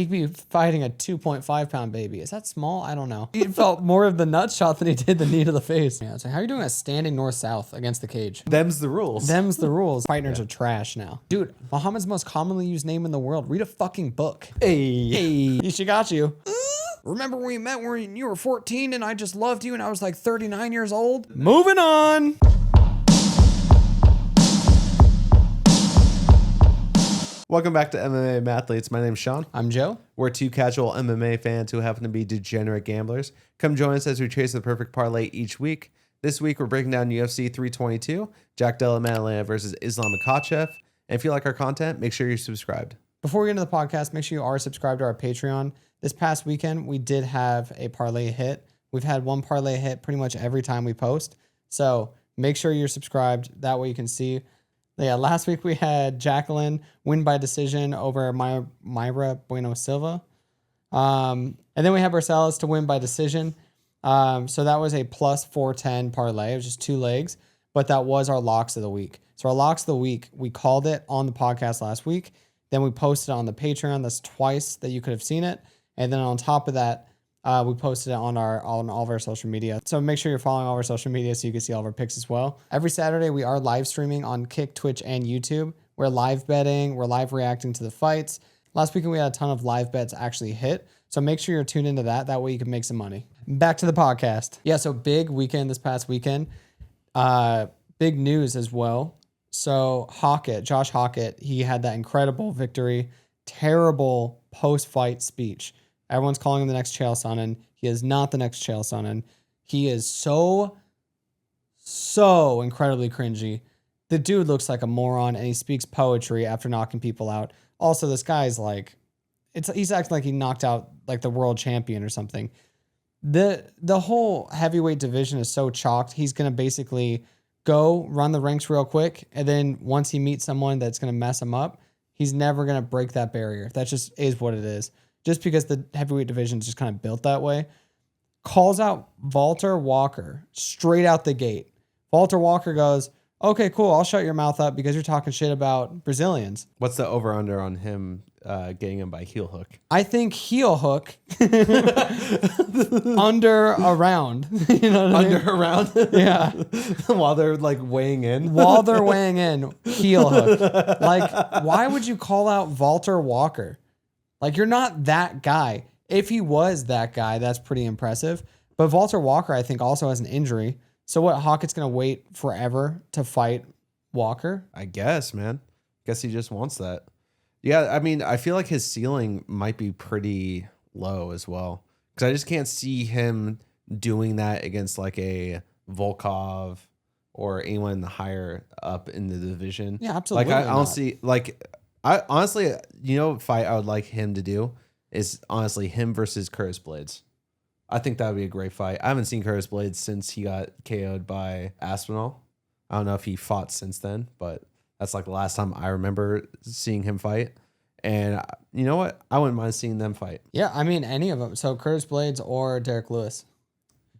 He could be fighting a 2.5 pound baby. Is that small? I don't know. He felt more of the nut shot than he did the knee to the face. Yeah, it's like, how are you doing a standing north-south against the cage? Them's the rules. Them's the rules. Fight nerds are trash now. Dude, Muhammad's most commonly used name in the world. Read a fucking book. Hey. She got you. Remember when we met when you were 14 and I just loved you and I was like 39 years old? Moving on. Welcome back to MMA Mathletes. My name's Sean. I'm Joe. We're two casual MMA fans who happen to be degenerate gamblers. Come join us as we chase the perfect parlay each week. This week, we're breaking down UFC 322, Jack Della Maddalena versus Islam Makhachev. And if you like our content, make sure you're subscribed. Before we get into the podcast, make sure you are subscribed to our Patreon. This past weekend, we did have a parlay hit. We've had one parlay hit pretty much every time we post. So make sure you're subscribed. That way you can see. Yeah, last week we had Jacqueline win by decision over Myra Bueno Silva. And then we have Marcellus to win by decision. So that was a plus 410 parlay. It was just 2 legs, but that was our locks of the week. So our locks of the week, we called it on the podcast last week. Then we posted it on the Patreon. That's twice that you could have seen it. And then on top of that, we posted it on all of our social media. So make sure you're following all of our social media so you can see all of our picks as well. Every Saturday, we are live streaming on Kick, Twitch, and YouTube. We're live betting. We're live reacting to the fights. Last weekend, we had a ton of live bets actually hit. So make sure you're tuned into that. That way you can make some money. Back to the podcast. Yeah, so big weekend this past weekend. Big news as well. So Josh Hockett, he had that incredible victory. Terrible post-fight speech. Everyone's calling him the next Chael Sonnen. He is not the next Chael Sonnen. He is so incredibly cringy. The dude looks like a moron, and he speaks poetry after knocking people out. Also, this guy's like, he's acting like he knocked out like the world champion or something. The whole heavyweight division is so chalked. He's gonna basically go run the ranks real quick, and then once he meets someone that's gonna mess him up, he's never gonna break that barrier. That just is what it is. Just because the heavyweight division is just kind of built that way. Calls out Walter Walker straight out the gate. Walter Walker goes, okay, cool, I'll shut your mouth up because you're talking shit about Brazilians. What's the over-under on him getting him by heel hook? I think heel hook under a round. You know what I mean? Under a round? Yeah. While they're like weighing in? While they're weighing in, heel hook. Like, why would you call out Walter Walker? Like, you're not that guy. If he was that guy, that's pretty impressive. But Walter Walker, I think, also has an injury. So what, Hockett's going to wait forever to fight Walker? I guess, man. Guess he just wants that. Yeah, I mean, I feel like his ceiling might be pretty low as well. Because I just can't see him doing that against like a Volkov or anyone in the higher up in the division. Yeah, absolutely. Like, I don't see, like... I honestly, fight I would like him to do is honestly him versus Curtis Blades. I think that would be a great fight. I haven't seen Curtis Blades since he got KO'd by Aspinall. I don't know if he fought since then, but that's like the last time I remember seeing him fight. And you know what? I wouldn't mind seeing them fight. Yeah, I mean, any of them. So Curtis Blades or Derek Lewis.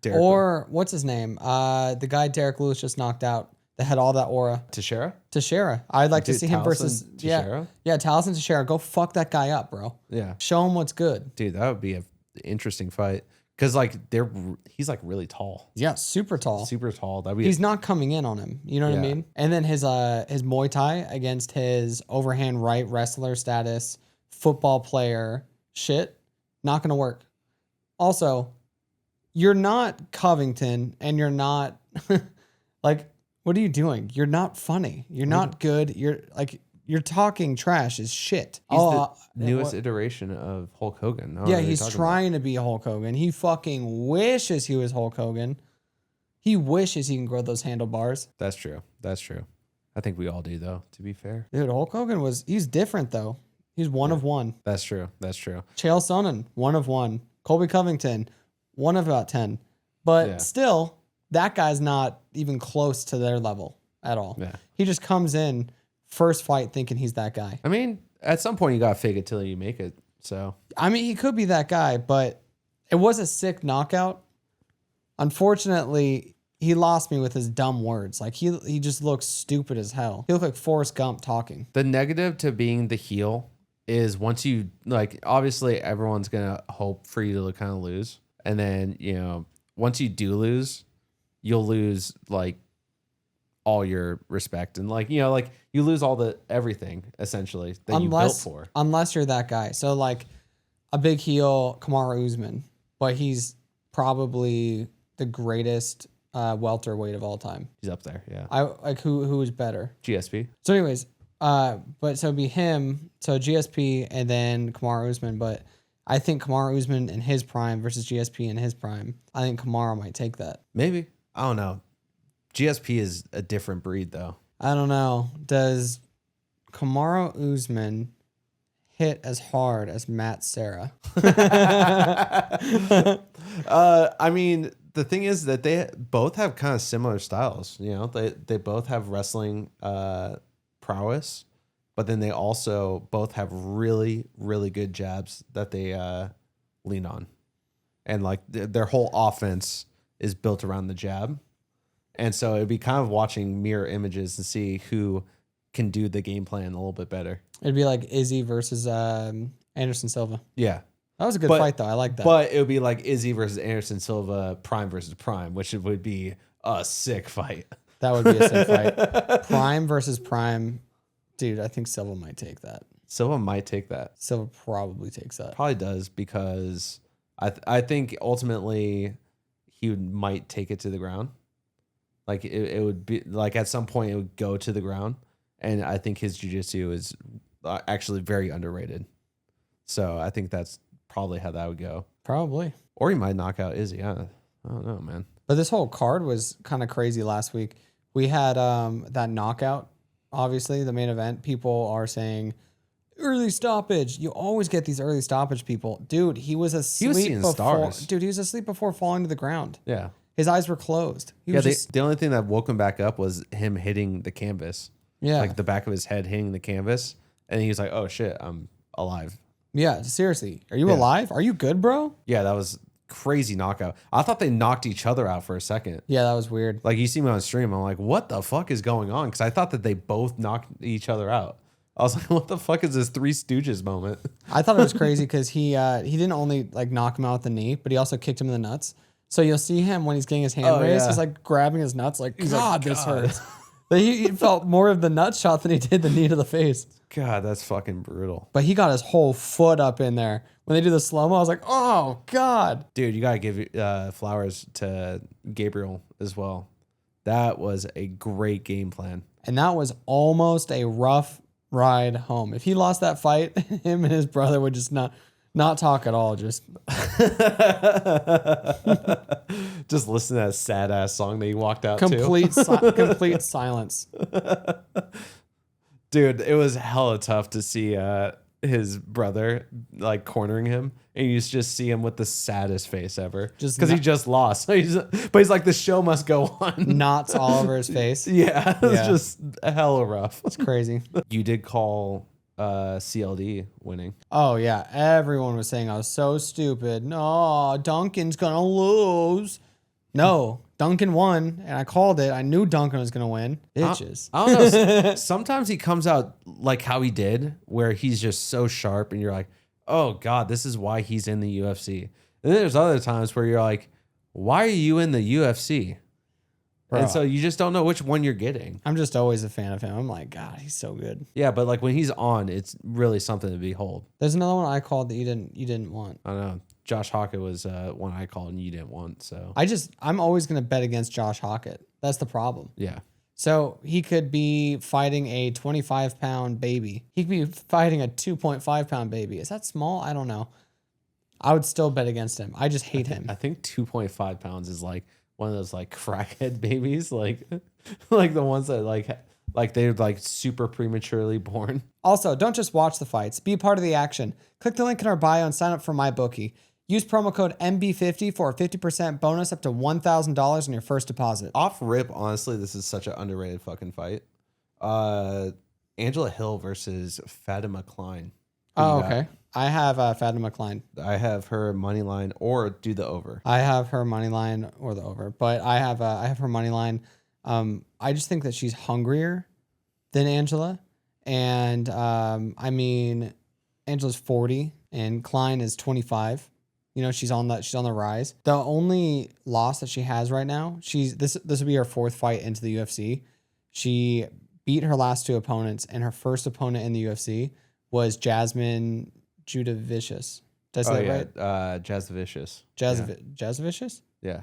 What's his name? The guy Derek Lewis just knocked out. That had all that aura. Teixeira. I'd like to see him versus Teixeira? Yeah, Taliesin Teixeira. Go fuck that guy up, bro. Yeah. Show him what's good. Dude, that would be an interesting fight. Because like he's like really tall. Yeah, super tall. Super tall. He's not coming in on him. You know what I mean? And then his Muay Thai against his overhand right wrestler status, football player shit, not gonna work. Also, you're not Covington and you're not like, what are you doing? You're not funny. You're not good. You're talking trash as shit. He's the newest iteration of Hulk Hogan. Yeah, he's trying to be Hulk Hogan. He fucking wishes he was Hulk Hogan. He wishes he can grow those handlebars. That's true. I think we all do, though, to be fair. Dude, Hulk Hogan he's different, though. He's one of one. That's true. Chael Sonnen, 1 of 1. Colby Covington, 1 of about 10. But still, that guy's not even close to their level at all. Yeah. He just comes in first fight thinking he's that guy. I mean, at some point you got to fake it till you make it. So, I mean, he could be that guy, but it was a sick knockout. Unfortunately, he lost me with his dumb words. Like he just looks stupid as hell. He looked like Forrest Gump talking. The negative to being the heel is once you like, obviously everyone's gonna hope for you to kind of lose, and then once you do lose, you'll lose like all your respect and like you lose all the everything essentially that you built for. Unless you're that guy. So like a big heel, Kamaru Usman, but he's probably the greatest welterweight of all time. He's up there, yeah. I like who is better? GSP. So anyways, but so it'd be him, so GSP and then Kamaru Usman, but I think Kamaru Usman in his prime versus GSP in his prime. I think Kamaru might take that. Maybe. I don't know. GSP is a different breed though. I don't know. Does Kamaru Usman hit as hard as Matt Serra? I mean, the thing is that they both have kind of similar styles. They both have wrestling prowess, but then they also both have really, really good jabs that they lean on. And like their whole offense is built around the jab. And so it'd be kind of watching mirror images to see who can do the game plan a little bit better. It'd be like Izzy versus Anderson Silva. Yeah. That was a good fight, though. I like that. But it would be like Izzy versus Anderson Silva, Prime versus Prime, which would be a sick fight. That would be a sick fight. Prime versus Prime. Dude, I think Silva might take that. Silva might take that. Silva probably takes that. Probably does, because I think ultimately he might take it to the ground. Like it would be like at some point it would go to the ground, and I think his jiu-jitsu is actually very underrated. So I think that's probably how that would go. Probably. Or he might knock out Izzy. I don't know, man. But this whole card was kind of crazy last week. We had that knockout. Obviously, the main event. People are saying early stoppage. You always get these early stoppage people. Dude, he was asleep before. Stars. Dude, he was asleep before falling to the ground. Yeah. His eyes were closed. The only thing that woke him back up was him hitting the canvas. Yeah. Like the back of his head hitting the canvas. And he was like, oh shit, I'm alive. Yeah, seriously. Are you alive? Are you good, bro? Yeah, that was crazy knockout. I thought they knocked each other out for a second. Yeah, that was weird. Like you see me on stream, I'm like, what the fuck is going on? Because I thought that they both knocked each other out. I was like, what the fuck is this Three Stooges moment? I thought it was crazy because he didn't only like knock him out with the knee, but he also kicked him in the nuts. So you'll see him when he's getting his hand raised. Yeah. He's like grabbing his nuts like, God, this hurts. But he felt more of the nut shot than he did the knee to the face. God, that's fucking brutal. But he got his whole foot up in there. When they do the slow-mo, I was like, oh, God. Dude, you got to give flowers to Gabriel as well. That was a great game plan. And that was almost a rough ride home. If he lost that fight, him and his brother would just not talk at all. Just just listen to that sad ass song that he walked out complete silence. Dude, it was hella tough to see his brother like cornering him, and you just see him with the saddest face ever, just because he just lost. But he's like, the show must go on. Knots all over his face. Yeah, it's just hella rough. It's crazy. You did call CLD winning. Oh yeah, everyone was saying I was so stupid. No, Duncan's gonna lose. No, Duncan won, and I called it. I knew Duncan was gonna win. Bitches. I don't know. Sometimes he comes out like how he did, where he's just so sharp, and you're like, oh God, this is why he's in the UFC. And then there's other times where you're like, why are you in the UFC? Bro. And so you just don't know which one you're getting. I'm just always a fan of him. I'm like, God, he's so good. Yeah, but like when he's on, it's really something to behold. There's another one I called that you didn't want. I don't know. Josh Hockett was one I called and you didn't want. So I'm always gonna bet against Josh Hockett. That's the problem. Yeah. So he could be fighting a 25-pound baby. He could be fighting a 2.5-pound baby. Is that small? I don't know. I would still bet against him. I just hate him. I think 2.5 pounds is like one of those like crackhead babies, like the ones that like they're like super prematurely born. Also, don't just watch the fights. Be a part of the action. Click the link in our bio and sign up for MyBookie. Use promo code MB50 for a 50% bonus up to $1,000 on your first deposit. Off rip, honestly, this is such an underrated fucking fight. Angela Hill versus Fatima Klein. Oh, okay. I have Fatima Klein. I have her money line or do the over. I have her money line or the over, but I have her money line. I just think that she's hungrier than Angela, and I mean, Angela's 40 and Klein is 25. You know, she's on the rise. The only loss that she has right now, this will be her 4th fight into the UFC. She beat her last 2 opponents, and her first opponent in the UFC was Jasmine Judavicius. Did I say that right? Jazavicius. Jazavicius? Yeah.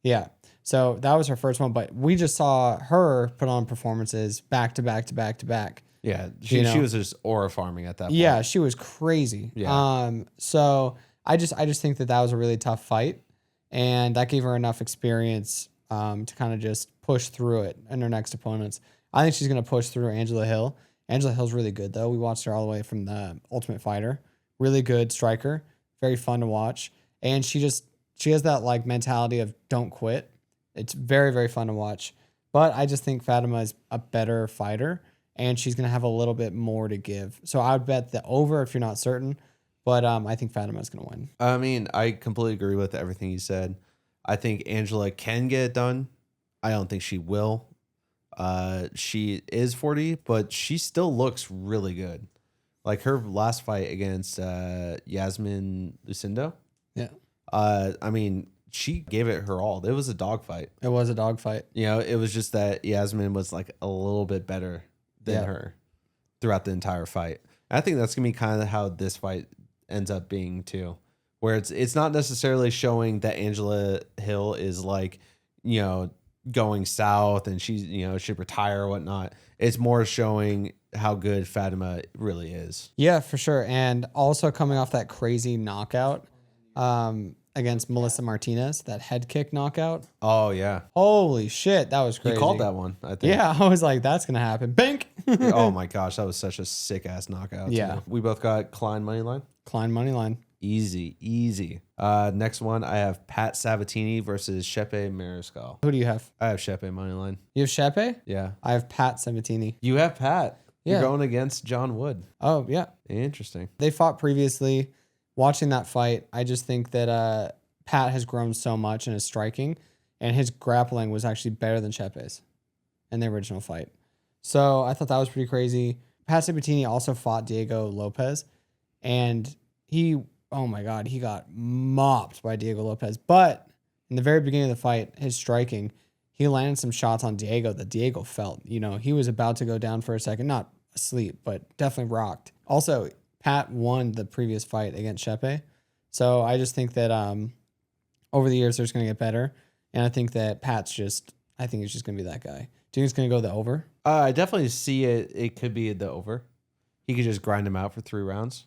Yeah. So that was her first one, but we just saw her put on performances back to back to back to back. Yeah. She was just aura farming at that point. Yeah, she was crazy. Yeah. So I just think that was a really tough fight, and that gave her enough experience to kind of just push through it in her next opponents. I think she's going to push through Angela Hill. Angela Hill's really good, though. We watched her all the way from the Ultimate Fighter. Really good striker. Very fun to watch. And she has that like mentality of don't quit. It's very, very fun to watch. But I just think Fatima is a better fighter, and she's going to have a little bit more to give. So I would bet the over if you're not certain. But I think Fatima is going to win. I mean, I completely agree with everything you said. I think Angela can get it done. I don't think she will. She is 40, but she still looks really good. Like her last fight against Yasmin Lucindo. Yeah. I mean, she gave it her all. It was a dog fight. It was a dog fight. You know, it was just that Yasmin was like a little bit better than her throughout the entire fight. And I think that's gonna be kind of how this fight ends up being too, where it's not necessarily showing that Angela Hill is like, you know, going south and she's, you know, should retire or whatnot. It's more showing how good Fatima really is. Yeah, for sure. And also coming off that crazy knockout against Melissa Martinez, that head kick knockout. Oh yeah. Holy shit, that was crazy. You called that one, I think. Yeah, I was like, that's gonna happen. Bink. Oh my gosh, that was such a sick ass knockout. Yeah. Too. We both got Klein money line. Klein money line. Easy. Next one, I have Pat Sabatini versus Shepe Mariscal. Who do you have? I have Shepe money line. You have Shepe? Yeah. I have Pat Sabatini. You have Pat. Yeah. You're going against John Wood. Oh, yeah. Interesting. They fought previously. Watching that fight, I just think that Pat has grown so much in his striking, and his grappling was actually better than Shepe's in the original fight. So I thought that was pretty crazy. Pat Sabatini also fought Diego Lopez, and oh my God, he got mopped by Diego Lopez. But in the very beginning of the fight, his striking, he landed some shots on Diego that Diego felt. You know, he was about to go down for a second, not asleep, but definitely rocked. Also, Pat won the previous fight against Shepe. So I just think that over the years, there's going to get better. And I think that I think he's just going to be that guy. Do you think it's going to go the over? I definitely see it. It could be the over. He could just grind him out for 3 rounds.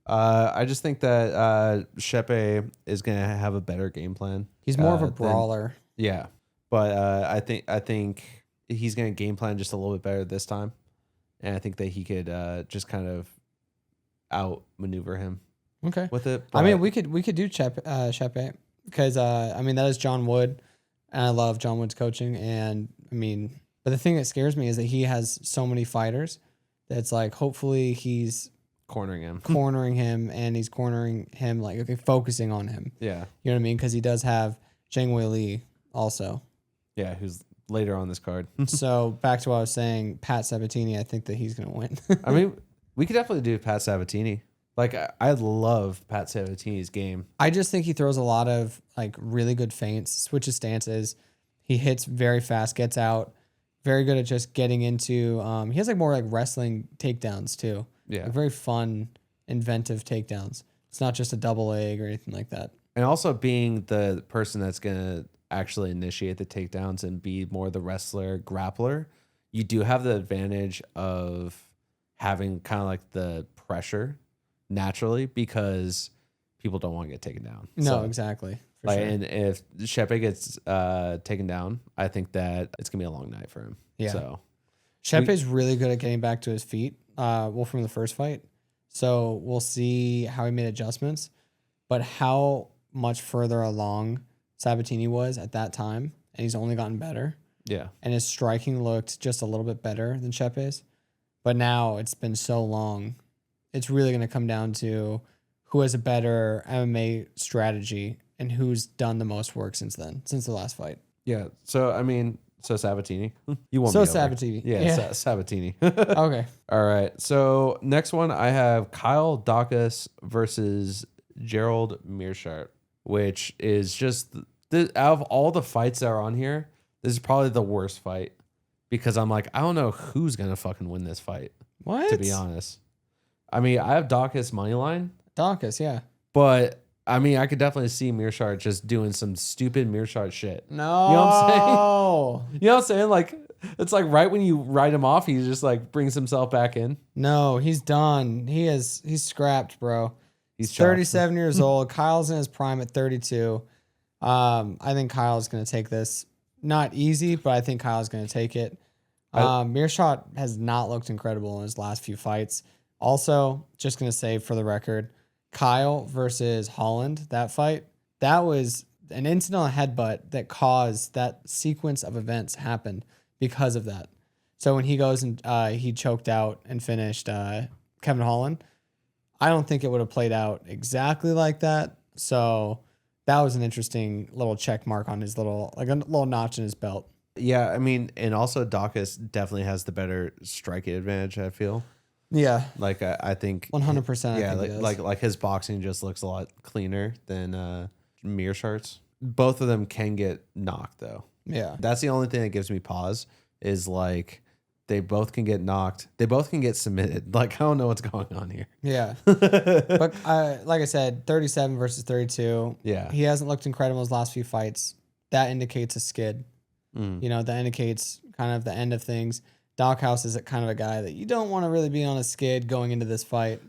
I just think that Shepe is going to have a better game plan. He's more of a brawler. Yeah. But I think he's going to game plan just a little bit better this time. And I think that he could just kind of outmaneuver him. Okay. With it. I mean, we could do Shepe because I mean, that is John Wood, and I love John Wood's coaching. And I mean, but the thing that scares me is that he has so many fighters that's like, hopefully he's cornering him, and he's cornering him like, okay, focusing on him. Yeah. You know what I mean? Because he does have Zhang Weili also. Yeah, who's later on this card. So back to what I was saying, Pat Sabatini, I think that he's going to win. I mean, we could definitely do Pat Sabatini. Like, I love Pat Sabatini's game. I just think he throws a lot of like really good feints, switches stances. He hits very fast, gets out. Very good at just getting into. He has like more like wrestling takedowns too. Yeah. Like very fun, inventive takedowns. It's not just a double leg or anything like that. And also being the person that's going to actually initiate the takedowns and be more the wrestler, grappler, you do have the advantage of having kind of like the pressure naturally because people don't want to get taken down. No, so, exactly. For like, sure. and if Shepe gets taken down, I think that it's going to be a long night for him. Yeah. So Shepe's really good at getting back to his feet. From the first fight. So we'll see how he made adjustments, but how much further along Sabatini was at that time, and he's only gotten better. Yeah. And his striking looked just a little bit better than Shepe's. But now it's been so long. It's really going to come down to who has a better MMA strategy and who's done the most work since the last fight. Yeah. So, I mean, So Sabatini. You want So me over. Sabatini. Yeah. Sabatini. Okay. All right. So next one, I have Kyle Dawkins versus Gerald Meerschaert, which is just out of all the fights that are on here, this is probably the worst fight because I'm like, I don't know who's gonna fucking win this fight. What? To be honest, I mean, I have Dawkins money line, Dawkins, yeah. but I mean, I could definitely see Meerschaert just doing some stupid Meerschaert shit. No. You know what I'm saying? You know what I'm saying? Like, it's like right when you write him off, he just like brings himself back in. No, he's done. He's scrapped, bro. He's 37 years old. Kyle's in his prime at 32. I think Kyle's going to take this. Not easy, but I think Kyle's going to take it. Meerschaert has not looked incredible in his last few fights. Also, just going to say for the record, Kyle versus Holland, that fight, that was an incidental headbutt that caused that sequence of events happened because of that. So when he goes and he choked out and finished Kevin Holland, I don't think it would have played out exactly like that. So that was an interesting little check mark on his little notch in his belt. Yeah, I mean, and also Dawkins definitely has the better striking advantage, I feel. Yeah. Like I think 100%. Yeah, like his boxing just looks a lot cleaner than Meerschaert's. Both of them can get knocked though. Yeah. That's the only thing that gives me pause is like they both can get knocked. They both can get submitted. Like I don't know what's going on here. Yeah. But like I said, 37 versus 32. Yeah. He hasn't looked incredible his last few fights. That indicates a skid. You know, that indicates kind of the end of things. Doghouse is kind of a guy that you don't want to really be on a skid going into this fight.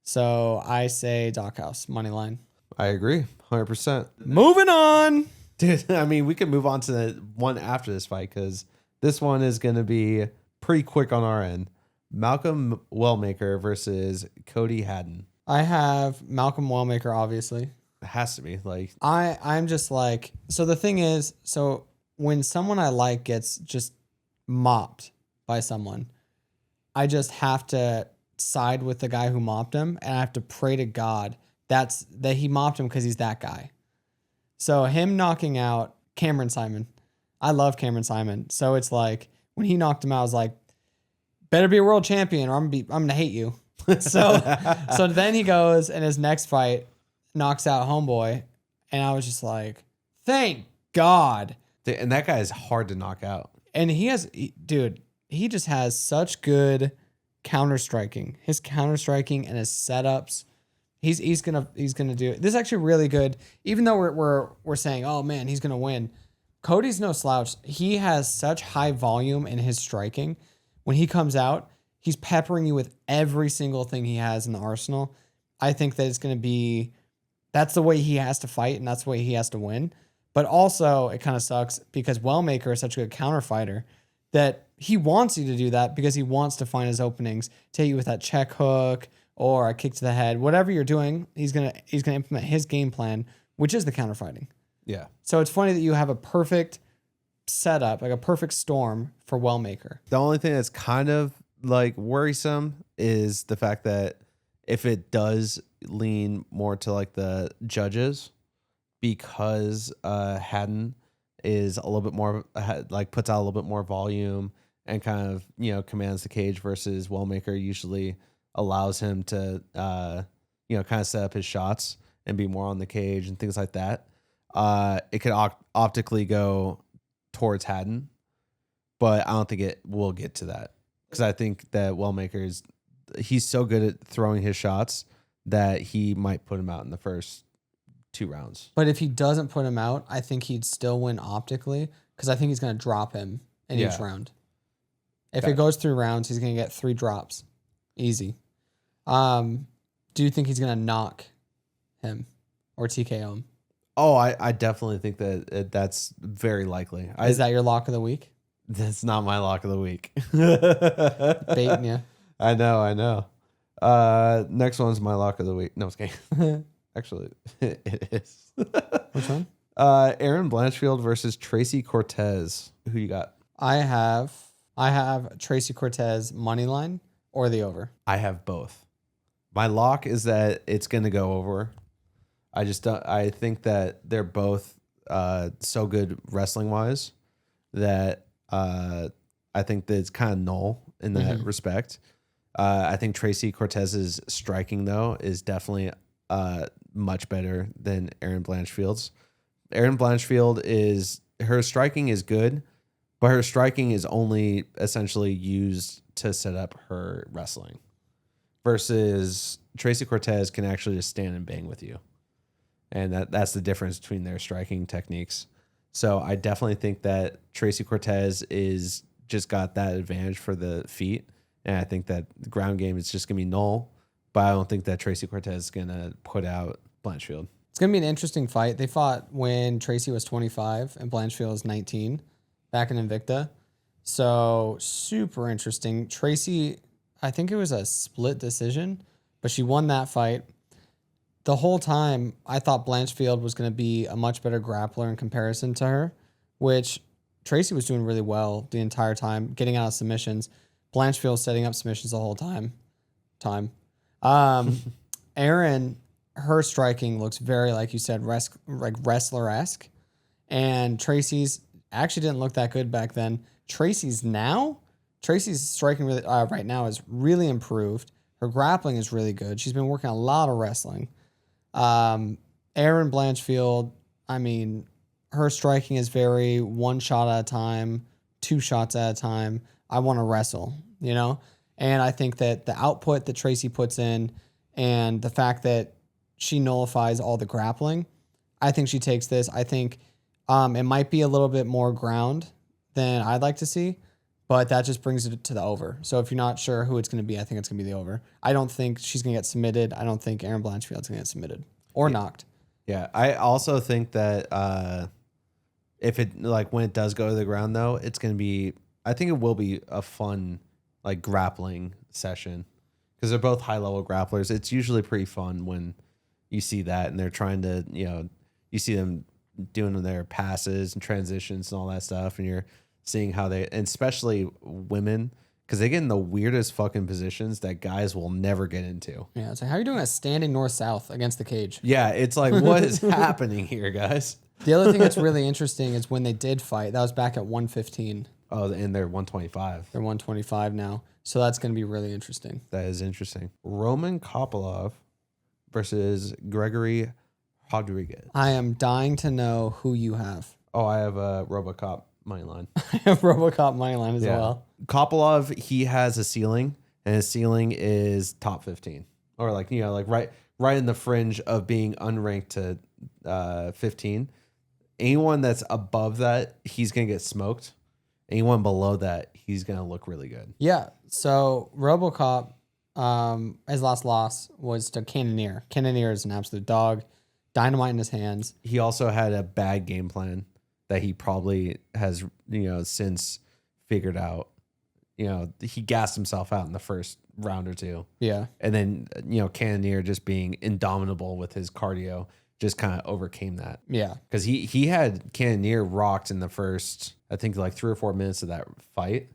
So I say Doghouse, money line. I agree, 100%. Moving on. Dude, I mean, we can move on to the one after this fight because this one is going to be pretty quick on our end. Malcolm Wellmaker versus Cody Haddon. I have Malcolm Wellmaker, obviously. It has to be. Like I'm just like, so the thing is, so when someone I like gets just mopped by someone, I just have to side with the guy who mopped him, and I have to pray to God that he mopped him because he's that guy. So him knocking out Cameron Simon, I love Cameron Simon. So it's like when he knocked him out, I was like, better be a world champion or I'm gonna hate you. So then he goes and his next fight knocks out Homeboy, and I was just like, thank God. And that guy is hard to knock out. And he just has such good counter striking. His counter striking and his setups. He's gonna do it. This is actually really good. Even though we're saying, oh man, he's gonna win. Cody's no slouch. He has such high volume in his striking. When he comes out, he's peppering you with every single thing he has in the arsenal. I think that it's gonna be, that's the way he has to fight, and that's the way he has to win. But also, it kind of sucks because Wellmaker is such a good counter fighter that he wants you to do that because he wants to find his openings, take you with that check hook or a kick to the head. Whatever you're doing, he's gonna implement his game plan, which is the counter fighting. Yeah. So it's funny that you have a perfect setup, like a perfect storm for Wellmaker. The only thing that's kind of like worrisome is the fact that if it does lean more to like the judges, because Haddon is a little bit more like puts out a little bit more volume and kind of, you know, commands the cage versus Wellmaker usually allows him to, you know, kind of set up his shots and be more on the cage and things like that. It could optically go towards Haddon, but I don't think it will get to that because I think that Wellmaker he's so good at throwing his shots that he might put him out in the first 2 rounds. But if he doesn't put him out, I think he'd still win optically because I think he's going to drop him in each round. If it goes 3 rounds, he's going to get 3 drops. Easy. Do you think he's going to knock him or TKO him? Oh, I definitely think that that's very likely. Is that your lock of the week? That's not my lock of the week. Baiting you. I know. Next one's my lock of the week. No, it's okay. Actually, it is. Which one? Aaron Blanchfield versus Tracy Cortez. Who you got? I have Tracy Cortez money line or the over. I have both. My lock is that it's going to go over. I just don't. I think that they're both so good wrestling wise that I think that it's kind of null in that respect. I think Tracy Cortez's striking, though, is definitely much better than Erin Blanchfield's. Erin Blanchfield her striking is good, but her striking is only essentially used to set up her wrestling. Versus Tracy Cortez can actually just stand and bang with you. And that's the difference between their striking techniques. So I definitely think that Tracy Cortez is just got that advantage for the feet. And I think that the ground game is just going to be null. But I don't think that Tracy Cortez is going to put out Blanchfield. It's going to be an interesting fight. They fought when Tracy was 25 and Blanchfield was 19 back in Invicta. So super interesting. Tracy, I think it was a split decision, but she won that fight. The whole time, I thought Blanchfield was going to be a much better grappler in comparison to her, which Tracy was doing really well the entire time, getting out of submissions. Blanchfield setting up submissions the whole time. Erin, her striking looks very, like you said, like wrestler-esque. And Tracy's actually didn't look that good back then. Tracy's striking really right now is really improved. Her grappling is really good. She's been working a lot of wrestling. Erin Blanchfield, I mean, her striking is very one shot at a time, two shots at a time. I want to wrestle, you know? And I think that the output that Tracy puts in and the fact that she nullifies all the grappling, I think she takes this. I think it might be a little bit more ground than I'd like to see, but that just brings it to the over. So if you're not sure who it's going to be, I think it's going to be the over. I don't think she's going to get submitted. I don't think Erin Blanchfield's going to get submitted or knocked. Yeah, I also think that if it when it does go to the ground, though, it's going to be. I think it will be a fun grappling session because they're both high level grapplers. It's usually pretty fun when you see that and they're trying to you see them doing their passes and transitions and all that stuff, and you're seeing how they, and especially women, because they get in the weirdest fucking positions that guys will never get into. Yeah, it's like, how are you doing a standing north-south against the cage? Yeah, it's like, what is happening here, guys? The other thing that's really interesting is when they did fight, that was back at 115. Oh, and they're 125. They're 125 now. So that's going to be really interesting. That is interesting. Roman Kopylov versus Gregory Rodriguez. I am dying to know who you have. Oh, I have a RoboCop money line. I have RoboCop money line as well. Kopylov, he has a ceiling, and his ceiling is top 15, or right in the fringe of being unranked to 15. Anyone that's above that, he's gonna get smoked. Anyone below that, he's gonna look really good. Yeah. So RoboCop, his last loss was to Cannonier. Cannonier is an absolute dog, dynamite in his hands. He also had a bad game plan that he probably has, since figured out. He gassed himself out in the first round or two. Yeah. And then, Cannonier just being indomitable with his cardio just kind of overcame that. Yeah. Because he had Cannonier rocked in the first, I think 3 or 4 minutes of that fight.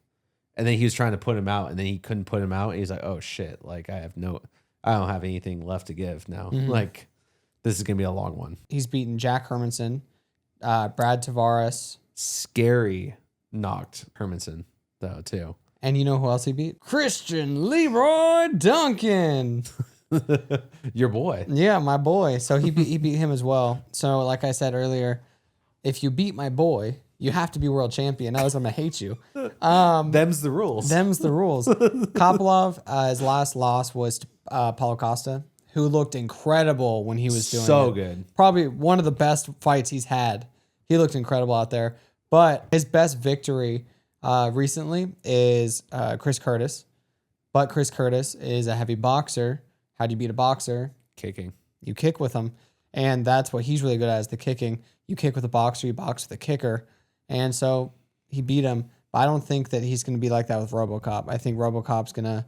And then he was trying to put him out and then he couldn't put him out. And he's like, oh shit. I don't have anything left to give now. Mm-hmm. This is going to be a long one. He's beaten Jack Hermanson, Brad Tavares. Scary knocked Hermanson though too. And you know who else he beat? Christian Leroy Duncan. Your boy. Yeah, my boy. So he beat him as well. So like I said earlier, if you beat my boy, you have to be world champion. Otherwise, I'm going to hate you. Them's the rules. Them's the rules. Kopylov, his last loss was to Paulo Costa, who looked incredible when he was doing so it. Good. Probably one of the best fights he's had. He looked incredible out there. But his best victory recently is Chris Curtis. But Chris Curtis is a heavy boxer. How do you beat a boxer? Kicking. You kick with him. And that's what he's really good at, is the kicking. You kick with a boxer, you box with a kicker. And so he beat him. But I don't think that he's going to be like that with RoboCop. I think RoboCop's going to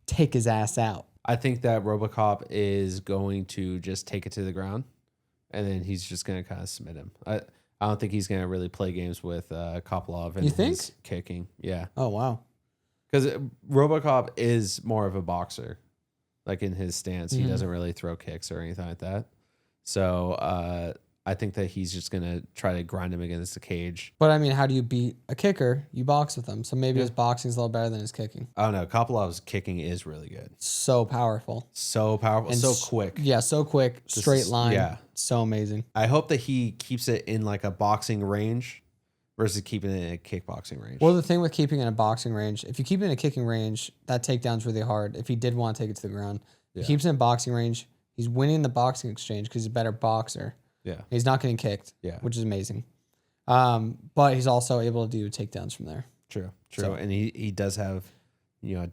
take his ass out. I think that RoboCop is going to just take it to the ground, and then he's just going to kind of submit him. I don't think he's going to really play games with Kopylov and his kicking. Yeah. Oh, wow. Because RoboCop is more of a boxer. In his stance, he doesn't really throw kicks or anything like that. So I think that he's just going to try to grind him against the cage. But I mean, how do you beat a kicker? You box with him. So maybe his boxing's a little better than his kicking. I don't know. Kopolov's kicking is really good. So powerful. So powerful. And so quick. Yeah, so quick. Straight line. Yeah. So amazing. I hope that he keeps it in like a boxing range versus keeping it in a kickboxing range. Well, the thing with keeping it in a boxing range, if you keep it in a kicking range, that takedown's really hard. If he did want to take it to the ground, he keeps it in boxing range. He's winning the boxing exchange because he's a better boxer. Yeah. He's not getting kicked, which is amazing. But he's also able to do takedowns from there. True. So, and he does have,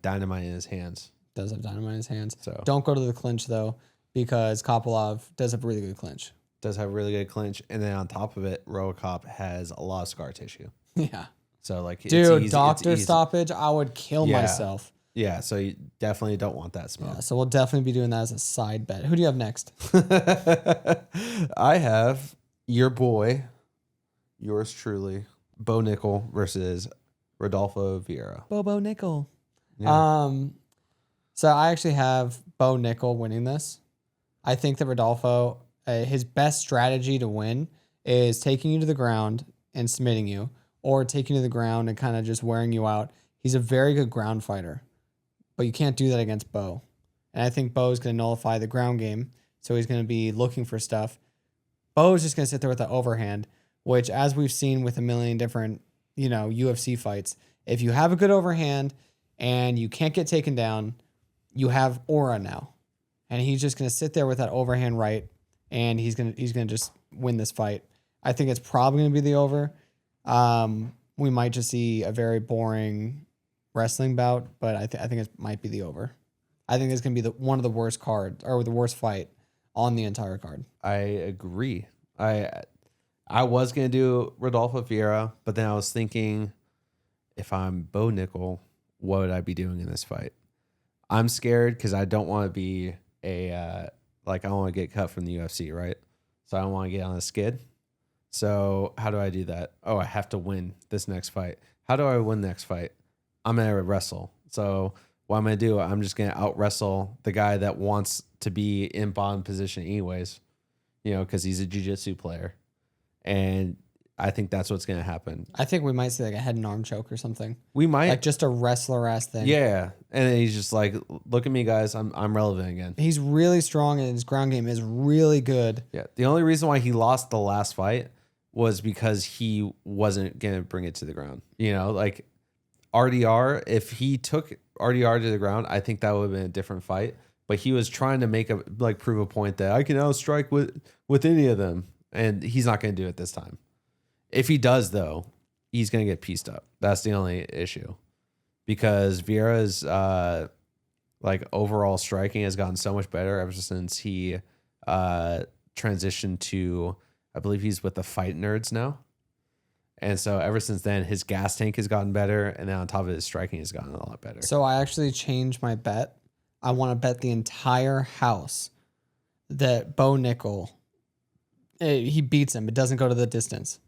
dynamite in his hands. Does have dynamite in his hands. So don't go to the clinch, though, because Kopylov does have really good clinch. Does have really good clinch. And then on top of it, Robocop has a lot of scar tissue. Yeah. So, like, dude, it's doctor stoppage, I would kill myself. Yeah, so you definitely don't want that smoke. Yeah, so we'll definitely be doing that as a side bet. Who do you have next? I have your boy, yours truly, Bo Nickal versus Rodolfo Vieira. Bobo Nickal. Yeah. So I actually have Bo Nickal winning this. I think that Rodolfo, his best strategy to win is taking you to the ground and submitting you, or taking you to the ground and kind of just wearing you out. He's a very good ground fighter. But you can't do that against Bo. And I think Bo is going to nullify the ground game. So he's going to be looking for stuff. Bo is just going to sit there with the overhand, which, as we've seen with a million different, UFC fights, if you have a good overhand and you can't get taken down, you have aura now. And he's just going to sit there with that overhand right, and he's going to just win this fight. I think it's probably going to be the over. We might just see a very boring wrestling bout, but I think it might be the over. I think it's going to be one of the worst cards, or the worst fight on the entire card. I agree. I was going to do Rodolfo Vieira, but then I was thinking, if I'm Bo Nickal, what would I be doing in this fight? I'm scared because I don't want to be I don't want to get cut from the UFC, right? So I don't want to get on a skid. So how do I do that? Oh, I have to win this next fight. How do I win the next fight? I'm going to wrestle. So what I'm going to do, I'm just going to out wrestle the guy that wants to be in bottom position anyways, because he's a jiu-jitsu player. And I think that's what's going to happen. I think we might see like a head and arm choke or something. We might. Like just a wrestler-ass thing. Yeah. And then he's just like, look at me, guys. I'm relevant again. He's really strong and his ground game is really good. Yeah. The only reason why he lost the last fight was because he wasn't going to bring it to the ground. Like RDR, if he took RDR to the ground, I think that would have been a different fight. But he was trying to prove a point that I can outstrike with any of them. And he's not going to do it this time. If he does, though, he's going to get pieced up. That's the only issue. Because Vieira's overall striking has gotten so much better ever since he transitioned to, I believe he's with the Fight Nerds now. And so ever since then, his gas tank has gotten better. And then on top of it, his striking has gotten a lot better. So I actually changed my bet. I want to bet the entire house that Bo Nickal, he beats him, but doesn't go to the distance.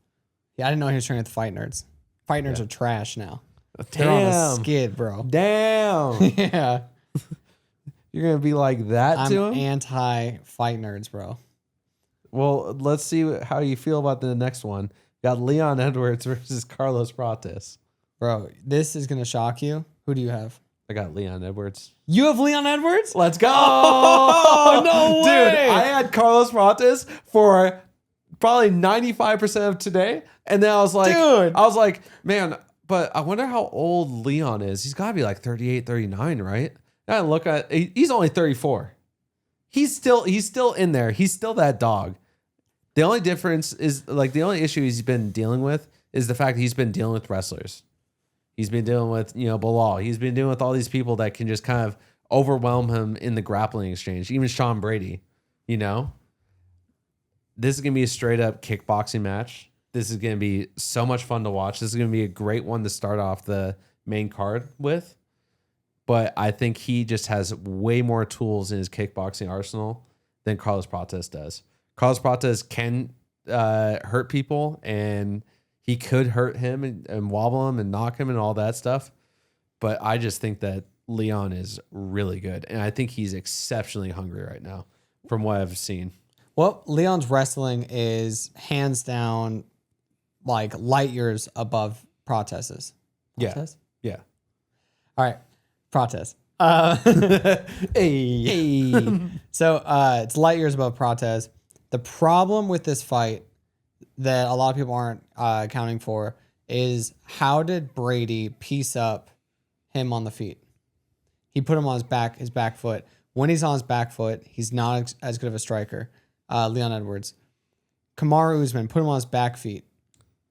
Yeah, I didn't know he was training with the Fight Nerds. Fight Nerds are trash now. They're on a skid, bro. Damn. Yeah. You're going to be like that to him? I'm anti-Fight Nerds, bro. Well, let's see how you feel about the next one. Got Leon Edwards versus Carlos Prates. Bro, this is going to shock you. Who do you have? I got Leon Edwards. You have Leon Edwards? Let's go. Oh, no way. Dude, I had Carlos Prates for probably 95% of today. And then I was like, man, but I wonder how old Leon is. He's got to be like 38, 39, right? And I look at, he's only 34. He's still in there. He's still that dog. The only difference is the only issue he's been dealing with is the fact that he's been dealing with wrestlers. He's been dealing with, Bilal. He's been dealing with all these people that can just kind of overwhelm him in the grappling exchange. Even Sean Brady, This is going to be a straight up kickboxing match. This is going to be so much fun to watch. This is going to be a great one to start off the main card with. But I think he just has way more tools in his kickboxing arsenal than Carlos Prates does. Carlos Prates can hurt people, and he could hurt him and wobble him and knock him and all that stuff. But I just think that Leon is really good. And I think he's exceptionally hungry right now from what I've seen. Well, Leon's wrestling is hands down like light years above Protez's. Protez? Yeah. All right. Protez. Hey. So it's light years above Protez. The problem with this fight that a lot of people aren't accounting for is how did Brady piece up him on the feet? He put him on his back foot. When he's on his back foot, he's not as good of a striker. Leon Edwards. Kamaru Usman, put him on his back feet,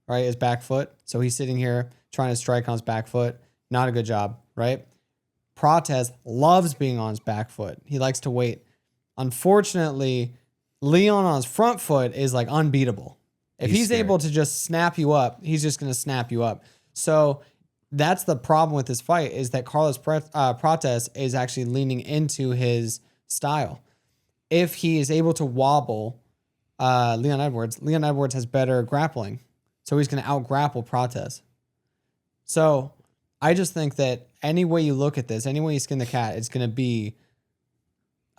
right? His back foot. So he's sitting here trying to strike on his back foot. Not a good job, right? Protez loves being on his back foot. He likes to wait. Unfortunately, Leon on his front foot is like unbeatable. If he's able to just snap you up, he's just going to snap you up. So that's the problem with this fight is that Carlos Protez is actually leaning into his style. If he is able to wobble Leon Edwards has better grappling. So he's going to out-grapple Protez. So I just think that any way you look at this, any way you skin the cat, it's going to be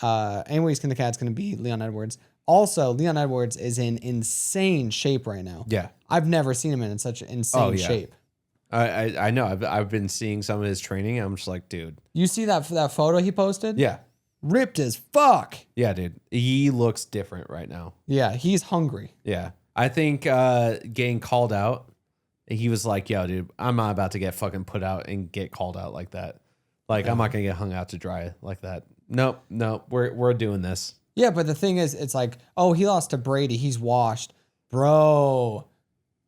Leon Edwards. Also, Leon Edwards is in insane shape right now. Yeah. I've never seen him in such insane shape. I know. I've been seeing some of his training. I'm just like, dude. You see that photo he posted? Yeah. Ripped as fuck. Yeah, dude. He looks different right now. Yeah, he's hungry. Yeah. I think getting called out, he was like, yo, dude, I'm not about to get fucking put out and get called out like that. Like, I'm not going to get hung out to dry like that. Nope. We're doing this. Yeah, but the thing is, it's like, oh, he lost to Brady. He's washed. Bro,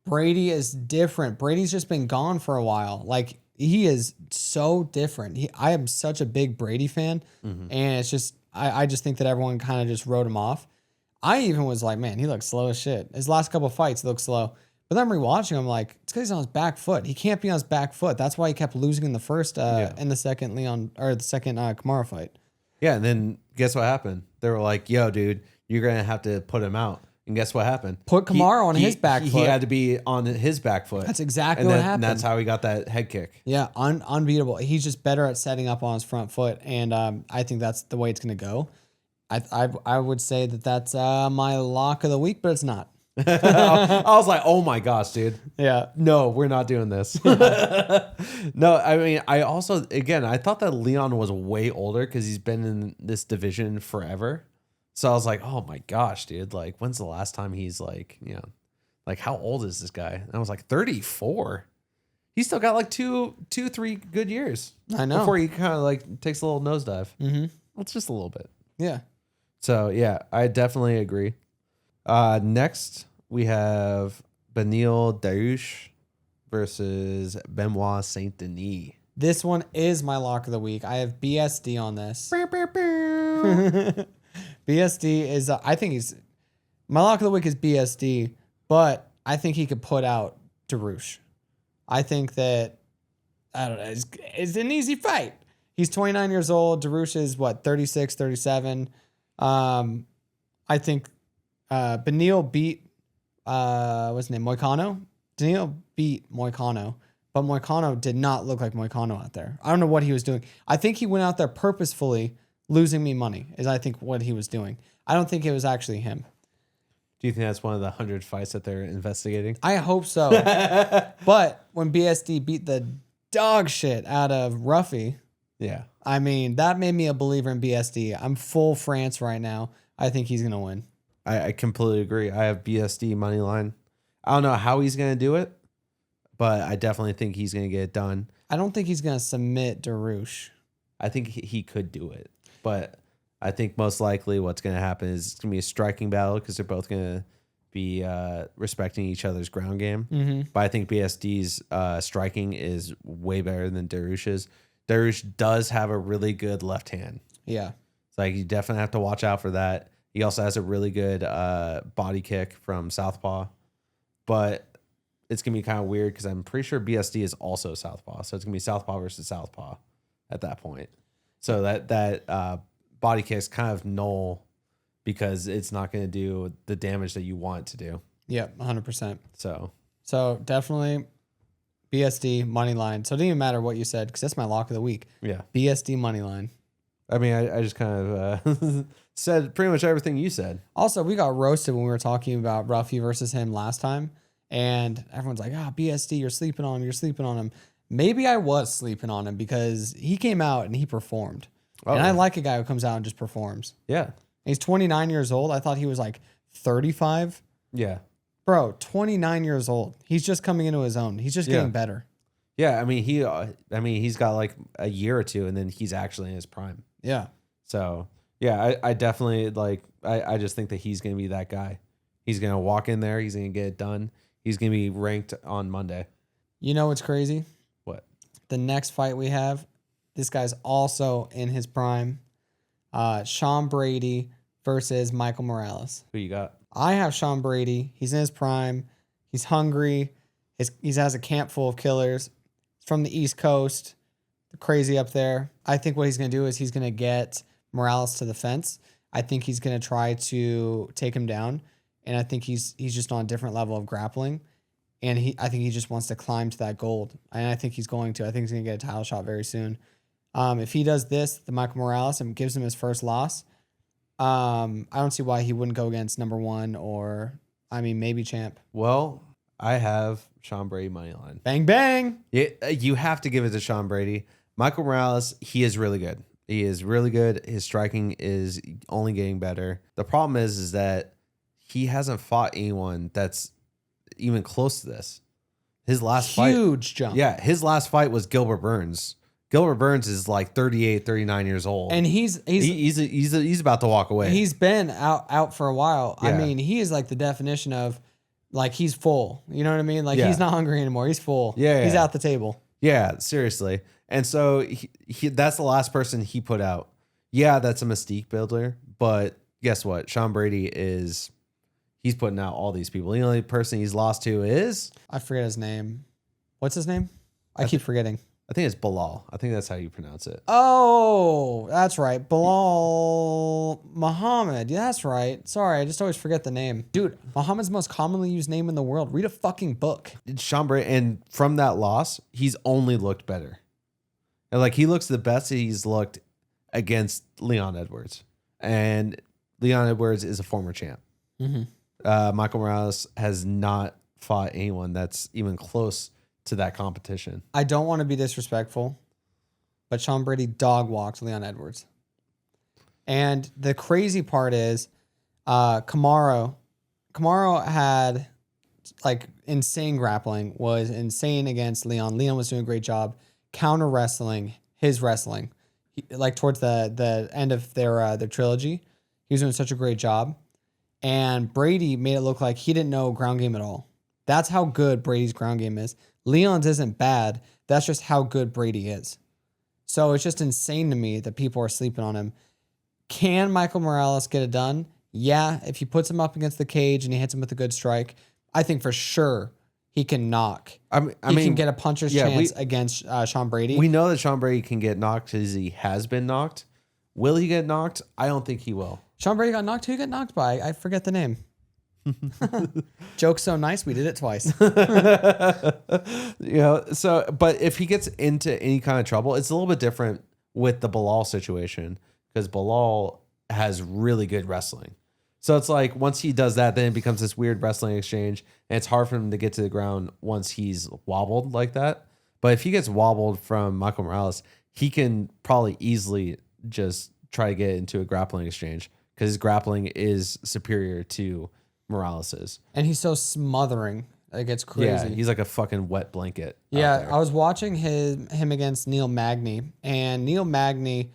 Brady is different. Brady's just been gone for a while. Like, he is so different. I am such a big Brady fan. And it's just, I just think that everyone kind of just wrote him off. I even was like, man, he looks slow as shit. His last couple of fights, he looked slow. But then I'm rewatching him like, it's because he's on his back foot. He can't be on his back foot. That's why he kept losing in the first and the second Kamaru fight. Yeah, and then guess what happened? They were like, yo, dude, you're going to have to put him out. And guess what happened? Put Kamaru on his back foot. He had to be on his back foot. That's exactly what happened. And that's how he got that head kick. Yeah, unbeatable. He's just better at setting up on his front foot, and I think that's the way it's going to go. I would say that's my lock of the week, but it's not. I was like, oh my gosh, dude. Yeah. No, we're not doing this. No, I mean, I also, again, I thought that Leon was way older because he's been in this division forever. So I was like, oh my gosh, dude. Like, when's the last time he's like, like how old is this guy? And I was like, 34. He's still got like 2-3 good years. I know. Before he kind of like takes a little nosedive. Mm-hmm. Well, it's just a little bit. Yeah. So yeah, I definitely agree. Next, we have Beneil Dariush versus Benoît Saint Denis. This one is my lock of the week. I have BSD on this. BSD is, I think my lock of the week is BSD, but I think he could put out Dariush. I think that, I don't know, it's an easy fight. He's 29 years old. Dariush is 36, 37. I think Beneil beat what's his name? Moicano. Beneil beat Moicano, but Moicano did not look like Moicano out there. I don't know what he was doing. I think he went out there purposefully losing me money is I think what he was doing. I don't think it was actually him. Do you think that's one of the 100 fights that they're investigating? I hope so. But when BSD beat the dog shit out of Ruffy, yeah. I mean, that made me a believer in BSD. I'm full France right now. I think he's going to win. I completely agree. I have BSD money line. I don't know how he's going to do it, but I definitely think he's going to get it done. I don't think he's going to submit Dariush. I think he could do it, but I think most likely what's going to happen is it's going to be a striking battle because they're both going to be respecting each other's ground game. Mm-hmm. But I think BSD's striking is way better than Dariush's. Dariush does have a really good left hand. Yeah. So like you definitely have to watch out for that. He also has a really good body kick from southpaw. But it's going to be kind of weird because I'm pretty sure BSD is also southpaw. So it's going to be southpaw versus southpaw at that point. So that body kick's kind of null because it's not going to do the damage that you want it to do. Yep, 100%. So definitely BSD money line. So it didn't even matter what you said because that's my lock of the week. yeah. BSD money line. I mean, I just kind of said pretty much everything you said. Also, we got roasted when we were talking about Ruffy versus him last time. And everyone's like, BSD, you're sleeping on him. You're sleeping on him. Maybe I was sleeping on him because he came out and he performed. Oh, and I like a guy who comes out and just performs. Yeah. He's 29 years old. I thought he was like 35. Yeah. Bro, 29 years old. He's just coming into his own. He's just getting better. Yeah, I mean, he's got like a year or two, and then he's actually in his prime. Yeah. So, yeah, I definitely like, I just think that he's going to be that guy. He's going to walk in there. He's going to get it done. He's going to be ranked on Monday. You know what's crazy? What? The next fight we have, this guy's also in his prime. Sean Brady versus Michael Morales. Who you got? I have Sean Brady. He's in his prime. He's hungry. He has a camp full of killers. He's from the East Coast. They're crazy up there. I think what he's going to do is he's going to get Morales to the fence. I think he's going to try to take him down. And I think he's just on a different level of grappling. And I think he just wants to climb to that gold. And I think he's going to. I think he's going to get a title shot very soon. If he does this, the Michael Morales, and gives him his first loss, I don't see why he wouldn't go against number one or, maybe champ. Well, I have Sean Brady money line. Bang, bang. You have to give it to Sean Brady. Michael Morales, he is really good. He is really good. His striking is only getting better. The problem is that he hasn't fought anyone that's even close to this. His last fight. Huge jump. Yeah, his last fight was Gilbert Burns. Gilbert Burns is like 38, 39 years old. And he's about to walk away. He's been out for a while. Yeah. I mean, he is like the definition of like he's full. You know what I mean? Like he's not hungry anymore. He's full. Yeah. He's out the table. Yeah, seriously. And so that's the last person he put out. Yeah, that's a mystique builder. But guess what? Sean Brady he's putting out all these people. The only person he's lost to is? I forget his name. What's his name? I keep forgetting. I think it's Bilal. I think that's how you pronounce it. Oh, that's right. Bilal Muhammad. Yeah, that's right. Sorry, I just always forget the name. Dude, Muhammad's the most commonly used name in the world. Read a fucking book. Sean Brady, and from that loss, he's only looked better. And like he looks the best he's looked against Leon Edwards. And Leon Edwards is a former champ. Mm-hmm. Michael Morales has not fought anyone that's even close to that competition. I don't want to be disrespectful, but Sean Brady dog walked Leon Edwards. And the crazy part is Kamaru had like insane grappling, was insane against Leon. Leon was doing a great job counter wrestling his wrestling. Like towards the end of their trilogy, he was doing such a great job. And Brady made it look like he didn't know ground game at all. That's how good Brady's ground game is. Leon's isn't bad. That's just how good Brady is. So it's just insane to me that people are sleeping on him. Can Michael Morales get it done? Yeah, if he puts him up against the cage and he hits him with a good strike, I think for sure he can knock. He can get a puncher's chance against Sean Brady. We know that Sean Brady can get knocked because he has been knocked. Will he get knocked? I don't think he will. Sean Brady got knocked. Who got knocked by? I forget the name. Joke's so nice, we did it twice. But if he gets into any kind of trouble, it's a little bit different with the Bilal situation because Bilal has really good wrestling. So it's like once he does that, then it becomes this weird wrestling exchange, and it's hard for him to get to the ground once he's wobbled like that. But if he gets wobbled from Michael Morales, he can probably easily just try to get into a grappling exchange because his grappling is superior to Morales's. And he's so smothering. Like, it's crazy. Yeah, he's like a fucking wet blanket. Yeah, I was watching him against Neil Magny. And Neil Magny,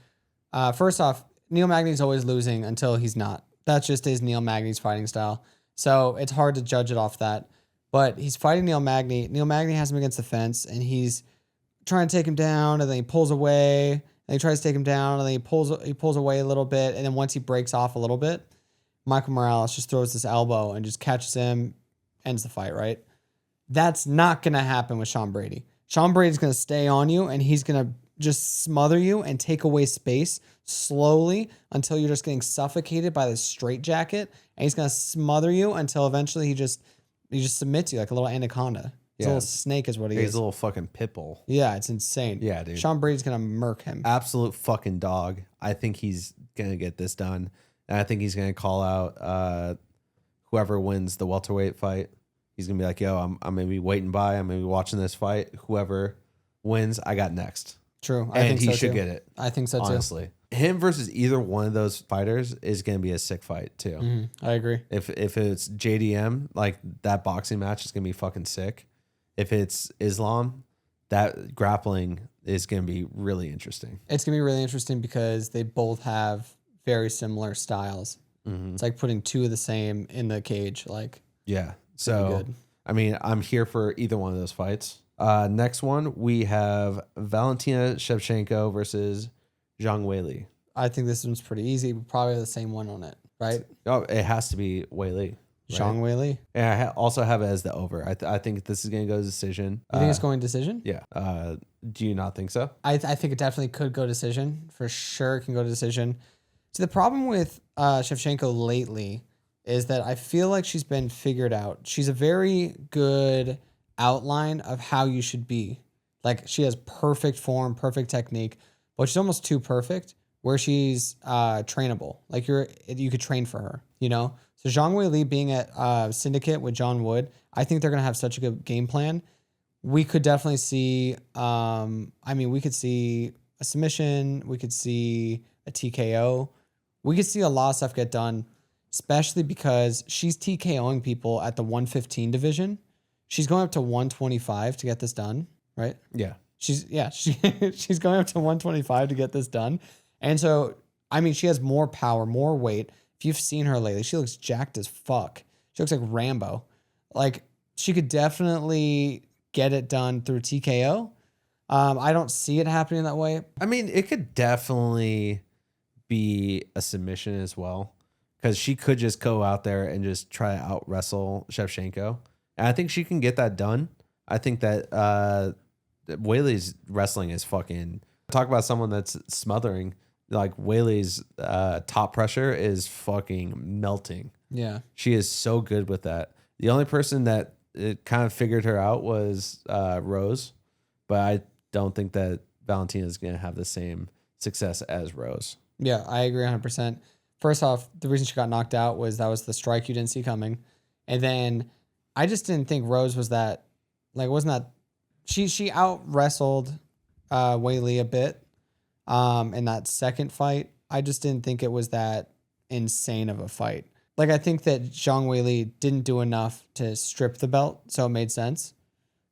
first off, Neil Magny's always losing until he's not. That's just his Neil Magny's fighting style. So it's hard to judge it off that. But he's fighting Neil Magny. Neil Magny has him against the fence, and he's trying to take him down, and then he pulls away, and he tries to take him down, and then he pulls away a little bit, and then once he breaks off a little bit, Michael Morales just throws this elbow and just catches him, ends the fight, right? That's not going to happen with Sean Brady. Sean Brady's going to stay on you, and he's going to just smother you and take away space slowly until you're just getting suffocated by this straitjacket, and he's going to smother you until eventually he just submits you like a little anaconda. He's a little snake is what he is. He's a little fucking pit bull. Yeah, it's insane. Yeah, dude. Sean Brady's going to murk him. Absolute fucking dog. I think he's going to get this done. And I think he's going to call out whoever wins the welterweight fight. He's going to be like, yo, I'm going to be waiting by. I'm going to be watching this fight. Whoever wins, I got next. True. I think he should get it. I think so, too. Honestly. Him versus either one of those fighters is going to be a sick fight, too. I agree. If it's JDM, like that boxing match is going to be fucking sick. If it's Islam, that grappling is going to be really interesting. It's going to be really interesting because they both have very similar styles. It's like putting two of the same in the cage. Like, yeah. So, good. I mean, I'm here for either one of those fights. Next one, we have Valentina Shevchenko versus Zhang Weili. I think this one's pretty easy. Probably the same one on it, right? Oh, it has to be Weili. Right? Zhang Weili. And I also have it as the over. I think this is going to go to decision. You think it's going decision? Yeah. Do you not think so? I think it definitely could go decision. For sure, it can go to decision. So the problem with Shevchenko lately is that I feel like she's been figured out. She's a very good outline of how you should be. Like, she has perfect form, perfect technique, but she's almost too perfect where she's trainable. Like, you could train for her, you know? So Zhang Weili being at Syndicate with John Wood, I think they're going to have such a good game plan. We could definitely see, we could see a submission. We could see a TKO. We could see a lot of stuff get done, especially because she's TKOing people at the 115 division. She's going up to 125 to get this done, right? Yeah. She's going up to 125 to get this done. And so, I mean, she has more power, more weight. If you've seen her lately, she looks jacked as fuck. She looks like Rambo. Like, she could definitely get it done through TKO. I don't see it happening that way. I mean, it could definitely be a submission as well, because she could just go out there and just try to out wrestle Shevchenko. And I think she can get that done. I think that Weili's wrestling is fucking... Talk about someone that's smothering. Like, Weili's top pressure is fucking melting. Yeah. She is so good with that. The only person that it kind of figured her out was Rose, but I don't think that Valentina is going to have the same success as Rose. Yeah, I agree 100%. First off, the reason she got knocked out was that was the strike you didn't see coming. And then I just didn't think Rose was that, like, wasn't that, she out wrestled Weili a bit in that second fight. I just didn't think it was that insane of a fight. Like, I think that Zhang Weili didn't do enough to strip the belt, so it made sense.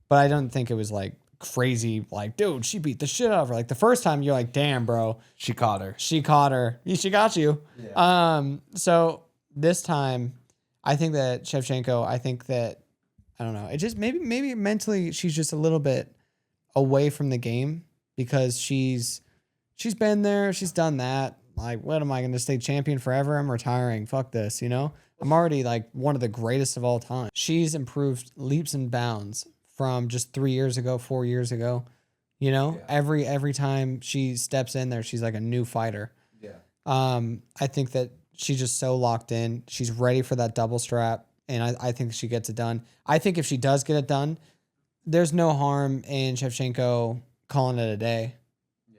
But I don't think it was like crazy, like, dude, she beat the shit out of her. Like, the first time you're like, damn, bro. She caught her. She got you. Yeah. So this time, I think that Shevchenko, I don't know. It just maybe mentally she's just a little bit away from the game because she's been there, she's done that. Like, what am I going to stay champion forever? I'm retiring. Fuck this, you know? I'm already like one of the greatest of all time. She's improved leaps and bounds from just 3 years ago, 4 years ago. You know, every time she steps in there, she's like a new fighter. Yeah. I think that she's just so locked in. She's ready for that double strap, and I think she gets it done. I think if she does get it done, there's no harm in Shevchenko calling it a day.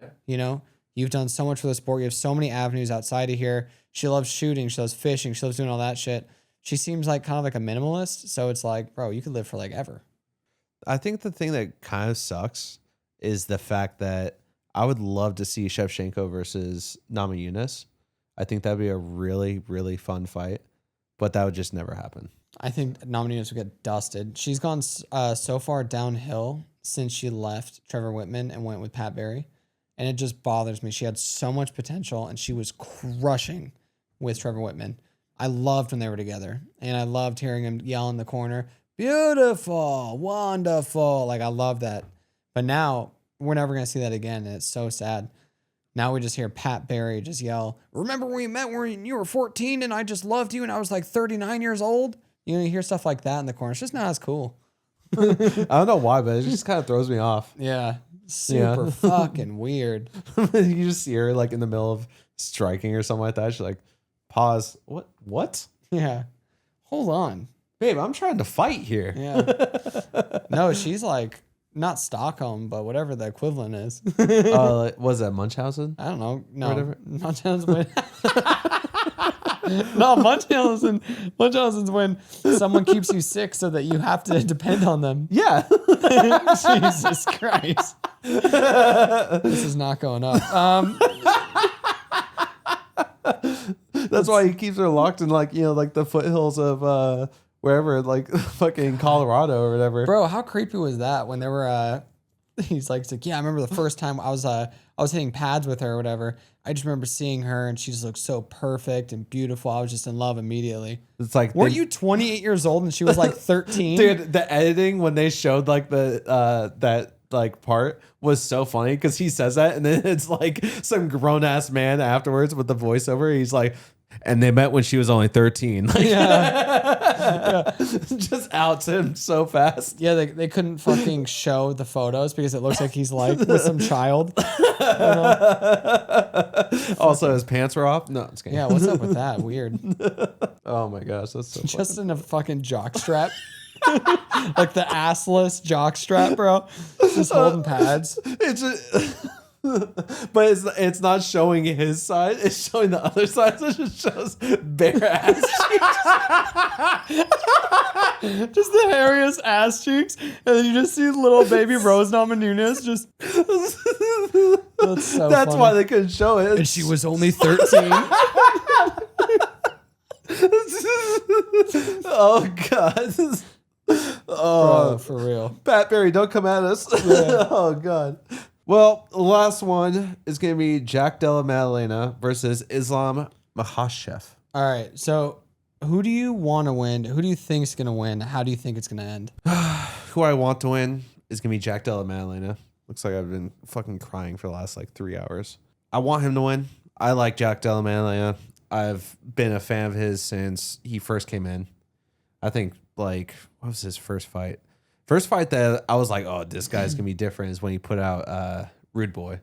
Yeah. You know, you've done so much for the sport. You have so many avenues outside of here. She loves shooting. She loves fishing. She loves doing all that shit. She seems like kind of like a minimalist. So it's like, bro, you could live for like ever. I think the thing that kind of sucks is the fact that I would love to see Shevchenko versus Namajunas. I think that'd be a really, really fun fight, but that would just never happen. I think Namajunas would get dusted. She's gone so far downhill since she left Trevor Whitman and went with Pat Barry, and it just bothers me. She had so much potential, and she was crushing with Trevor Whitman. I loved when they were together, and I loved hearing him yell in the corner, beautiful, wonderful. Like, I love that. But now we're never going to see that again, and it's so sad. Now we just hear Pat Barry just yell, remember when we met when you were 14 and I just loved you and I was like 39 years old? You know, you hear stuff like that in the corner. It's just not as cool. I don't know why, but it just kind of throws me off. Yeah. Super fucking weird. You just see her like in the middle of striking or something like that. She's like, pause. What? Yeah. Hold on. Babe, I'm trying to fight here. Yeah. No, she's like not Stockholm, but whatever the equivalent is. Was that Munchausen? I don't know. No, Whatever. Munchausen. No, Munchausen's when someone keeps you sick so that you have to depend on them. Yeah. Jesus Christ. This is not going up. That's why he keeps her locked in like the foothills of wherever, like fucking Colorado or whatever. Bro, how creepy was that when they were he's like, yeah, I remember the first time I was hitting pads with her or whatever. I just remember seeing her and she just looked so perfect and beautiful. I was just in love immediately. It's like, weren't you 28 years old and she was like 13? Dude, the editing when they showed like the that like part was so funny because he says that and then it's like some grown ass man afterwards with the voiceover. He's like, and they met when she was only 13. Like, Yeah. just outs him so fast. Yeah, they couldn't fucking show the photos because it looks like he's like with some child. You know? Also, his pants were off. No, I'm just kidding. Yeah, what's up with that? Weird. Oh my gosh, that's so funny. Just in a fucking jock strap. Like the assless jock strap, bro. Just holding pads. It's just, but it's not showing his side. It's showing the other side. So it just shows bare ass cheeks. Just the hairiest ass cheeks, and then you just see little baby Rose Namajunas just. That's so That's funny. why they couldn't show it. And she was only 13. Oh god. Oh, Bro, for real. Pat Barry, don't come at us. Yeah. Oh god. Well, the last one is going to be Jack Della Maddalena versus Islam Makhachev. All right, so who do you want to win? Who do you think is going to win? How do you think it's going to end? Who I want to win is going to be Jack Della Maddalena. Looks like I've been fucking crying for the last like 3 hours. I want him to win. I like Jack Della Maddalena. I've been a fan of his since he first came in. I think like, what was his first fight? First fight that I was like, oh, this guy's gonna be different is when he put out Rude Boy.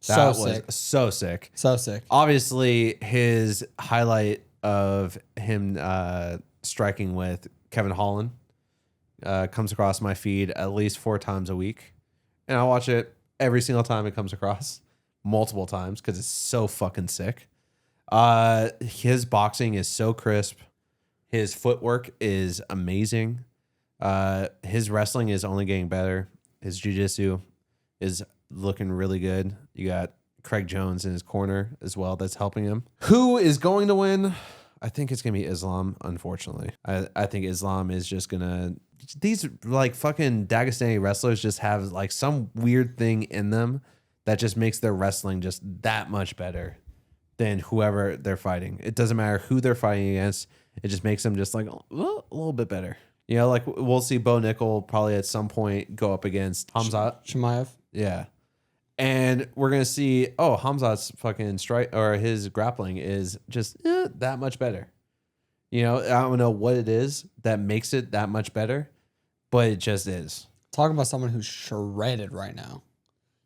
That was sick. so sick. So sick. Obviously, his highlight of him striking with Kevin Holland comes across my feed at least 4 times a week. And I watch it every single time it comes across, multiple times, because it's so fucking sick. His boxing is so crisp. His footwork is amazing. His wrestling is only getting better. His jiu-jitsu is looking really good. You got Craig Jones in his corner as well that's helping him. Who is going to win? I think it's going to be Islam, unfortunately. I think Islam is just going to... These like fucking Dagestani wrestlers just have like some weird thing in them that just makes their wrestling just that much better than whoever they're fighting. It doesn't matter who they're fighting against. It just makes them just like a little bit better. You know, like we'll see Bo Nickal probably at some point go up against Hamzat. Chimaev. Yeah. And we're going to see, Hamzat's fucking strike or his grappling is just that much better. You know, I don't know what it is that makes it that much better, but it just is. Talking about someone who's shredded right now.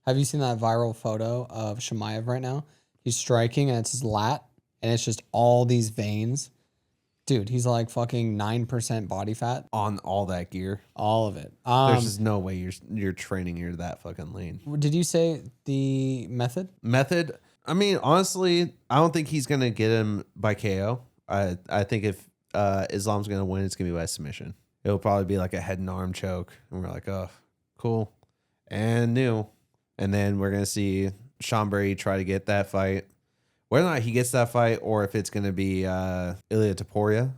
Have you seen that viral photo of Chimaev right now? He's striking and it's his lat and it's just all these veins. Dude, he's like fucking 9% body fat. On all that gear. All of it. There's just no way you're training you're that fucking lean. Did you say the method? Method? I mean, honestly, I don't think he's going to get him by KO. I think if Islam's going to win, it's going to be by submission. It'll probably be like a head and arm choke. And we're like, oh, cool. And new. And then we're going to see Schomburg try to get that fight. Whether or not he gets that fight or if it's going to be Ilia Topuria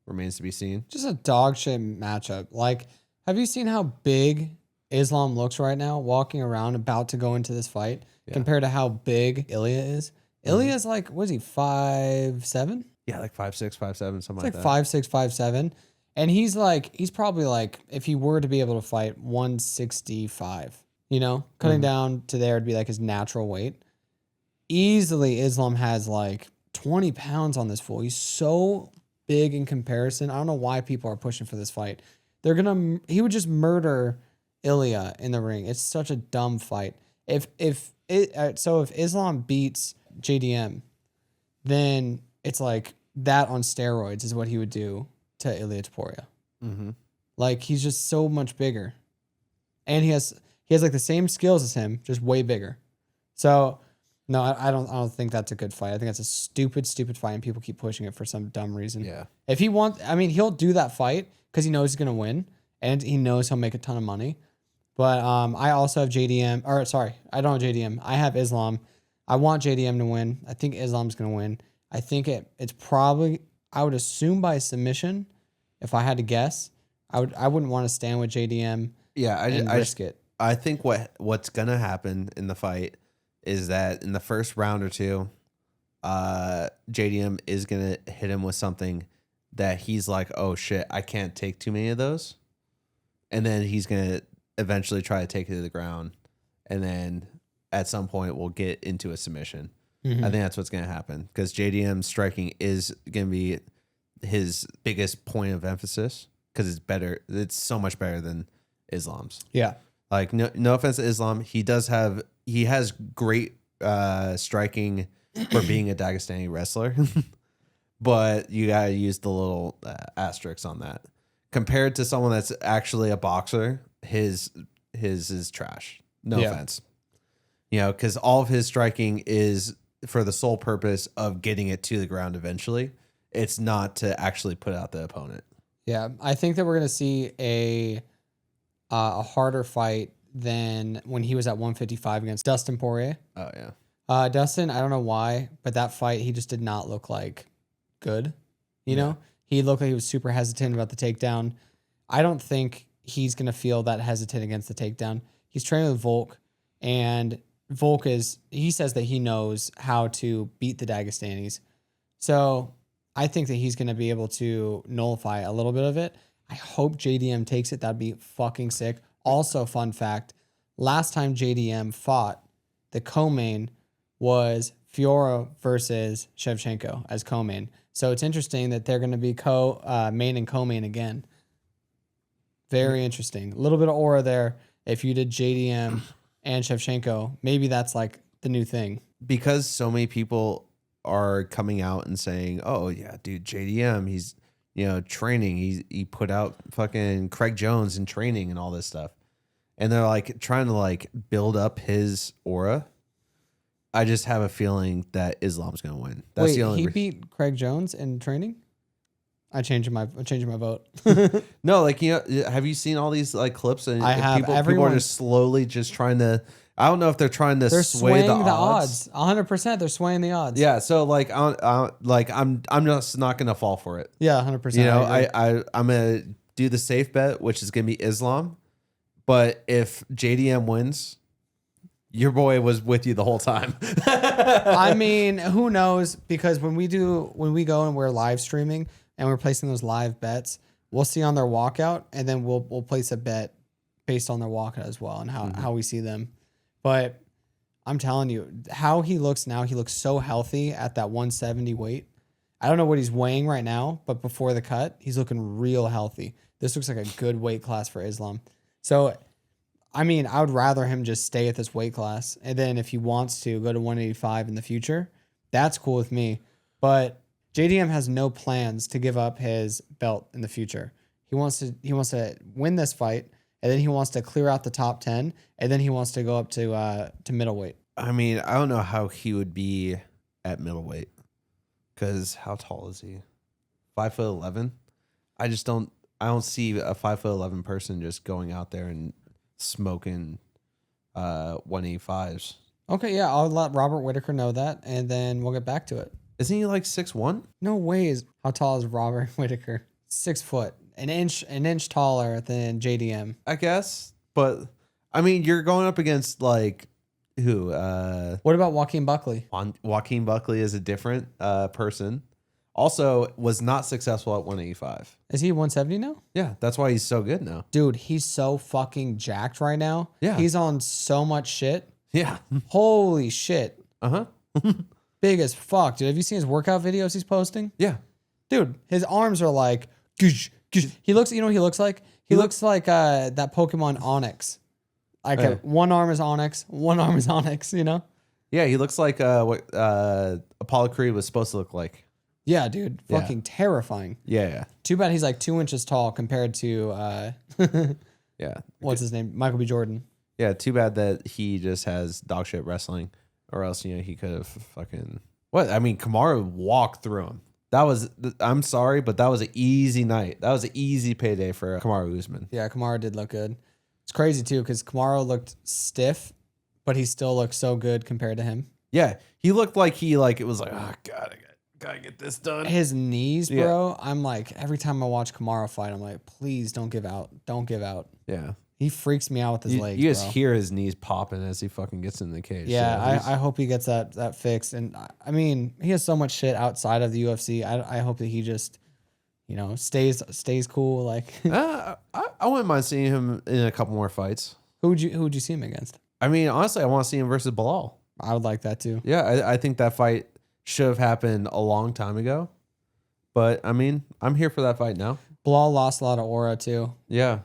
remains to be seen. Just a dog shit matchup. Like, have you seen how big Islam looks right now walking around about to go into this fight compared to how big Ilia is? Ilya's like, what is he, 5'7"? Yeah, like 5'6", 5'7", something It's like like that. 5'6", 5'7". And he's probably like, if he were to be able to fight, 165. You know, cutting down to there would be like his natural weight. Easily, Islam has like 20 pounds on this fool. He's so big in comparison. I don't know why people are pushing for this fight. He would just murder Ilia in the ring. It's such a dumb fight. If Islam beats JDM, then it's like that on steroids is what he would do to Ilia Topuria. Mm-hmm. Like, he's just so much bigger. And he has like the same skills as him, just way bigger. So, no, I don't think that's a good fight. I think that's a stupid fight, and people keep pushing it for some dumb reason. Yeah. If he wants, I mean, he'll do that fight because he knows he's gonna win, and he knows he'll make a ton of money. But I also have JDM, or sorry, I don't have JDM. I have Islam. I want JDM to win. I think Islam's gonna win. I think it's probably, I would assume by submission. If I had to guess, I wouldn't want to stand with JDM. Yeah, and risk it. I think what's gonna happen in the fight is that in the first round or two, JDM is gonna hit him with something that he's like, oh shit, I can't take too many of those, and then he's gonna eventually try to take it to the ground, and then at some point we'll get into a submission. Mm-hmm. I think that's what's gonna happen because JDM striking is gonna be his biggest point of emphasis because it's better. It's so much better than Islam's. Yeah. Like no offense to Islam, he has great striking for being a Dagestani wrestler, but you gotta use the little asterisks on that. Compared to someone that's actually a boxer, his is trash. No offense, because all of his striking is for the sole purpose of getting it to the ground eventually. It's not to actually put out the opponent. Yeah, I think that we're gonna see a harder fight than when he was at 155 against Dustin Poirier. Oh yeah. Dustin, I don't know why, but that fight he just did not look like good. You know, he looked like he was super hesitant about the takedown. I don't think he's gonna feel that hesitant against the takedown. He's training with Volk, and Volk he says that he knows how to beat the Dagestanis. So I think that he's gonna be able to nullify a little bit of it. I hope JDM takes it. That'd be fucking sick. Also, fun fact, last time JDM fought, the co-main was Fiora versus Shevchenko as co-main. So it's interesting that they're going to be main and co-main again. Very interesting. A little bit of aura there. If you did JDM and Shevchenko, maybe that's like the new thing. Because so many people are coming out and saying, oh yeah, dude, JDM, he's training. He put out fucking Craig Jones in training and all this stuff. And they're like trying to like build up his aura. I just have a feeling that Islam's gonna win. That's the only. He beat Craig Jones in training. I'm changing my vote. No, like have you seen all these like clips and I have. People are just slowly just trying to. I don't know if they're trying to sway the odds. 100%, they're swaying the odds. Yeah, so like I'm just not gonna fall for it. Yeah, 100%. I'm gonna do the safe bet, which is gonna be Islam. But if JDM wins, your boy was with you the whole time. I mean, who knows? Because when we go and we're live streaming and we're placing those live bets, we'll see on their walkout, and then we'll place a bet based on their walkout as well and how we see them. But I'm telling you, how he looks now, he looks so healthy at that 170 weight. I don't know what he's weighing right now, but before the cut, he's looking real healthy. This looks like a good weight class for Islam. So, I mean, I would rather him just stay at this weight class. And then if he wants to go to 185 in the future, that's cool with me. But JDM has no plans to give up his belt in the future. He wants to win this fight, and then he wants to clear out the top 10, and then he wants to go up to middleweight. I mean, I don't know how he would be at middleweight, because how tall is he? 5'11". I don't see a 5'11" person just going out there and smoking 185s. Okay, yeah, I'll let Robert Whitaker know that, and then we'll get back to it. Isn't he like 6'1"? No ways. How tall is Robert Whitaker? 6 foot. An inch taller than JDM. I guess. But I mean, you're going up against like who? What about Joaquin Buckley? Joaquin Buckley is a different person. Also was not successful at 185. Is he 170 now? Yeah, that's why he's so good now. Dude, he's so fucking jacked right now. Yeah. He's on so much shit. Yeah. Holy shit. Uh-huh. Big as fuck, dude. Have you seen his workout videos he's posting? Yeah. Dude, his arms are like... He looks, you know what he looks like? He looks like that Pokemon Onyx. Like one arm is Onyx, one arm is Onyx, you know? Yeah, he looks like what Apollo Creed was supposed to look like. Yeah, dude. Yeah. Fucking terrifying. Yeah. Too bad he's like 2 inches tall compared to Yeah. what's his name? Michael B. Jordan. Yeah. Too bad that he just has dog shit wrestling, or else he could have fucking what? I mean, Kamaru walked through him. That was. I'm sorry, but that was an easy night. That was an easy payday for Kamaru Usman. Yeah, Kamaru did look good. It's crazy too because Kamaru looked stiff, but he still looked so good compared to him. Yeah, he looked like it was like, oh god, I gotta get this done. His knees, bro. I'm like, every time I watch Kamaru fight, I'm like, please don't give out. Don't give out. Yeah. He freaks me out with his legs. You just bro. hear his knees popping as he fucking gets in the cage. Yeah, so I hope he gets that fixed. And I mean, he has so much shit outside of the UFC. I hope that he just, stays cool. Like, I wouldn't mind seeing him in a couple more fights. who would you see him against? I mean, honestly, I want to see him versus Bilal. I would like that too. Yeah, I think that fight should have happened a long time ago. But I mean, I'm here for that fight now. Bilal lost a lot of aura too. Yeah,